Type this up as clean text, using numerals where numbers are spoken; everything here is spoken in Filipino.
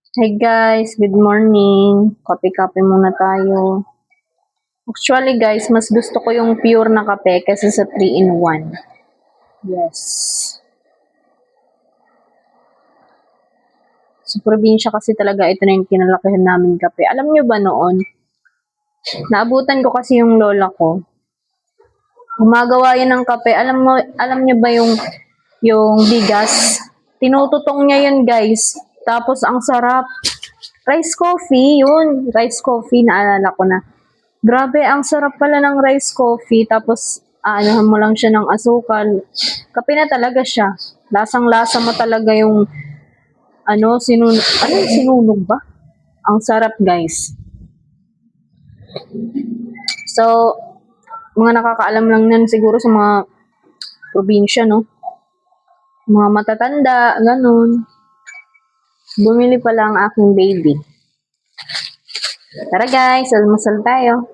Hey guys, good morning. Kape-kape muna tayo. Actually guys, mas gusto ko yung pure na kape kaysa sa 3-in-1. Yes. Sa probinsya kasi talaga ito na yung kinalakihan namin kape. Alam nyo ba noon, naabutan ko kasi yung lola ko. Gumagawa yan ng kape. Alam nyo ba yung bigas? Tinututong niya yun guys. Tapos ang sarap. Rice coffee, yun. Rice coffee, naalala ko na. Grabe, ang sarap pala ng rice coffee. Tapos, anuhan mo lang siya ng asukal. Kape na talaga siya. Lasang-lasa mo talaga yung, sinunog ba? Ang sarap, guys. So, mga nakakaalam lang nan siguro sa mga probinsya, no? Mga matatanda, ganun. Bumili pala ang aking baby. Tara guys, almusal tayo.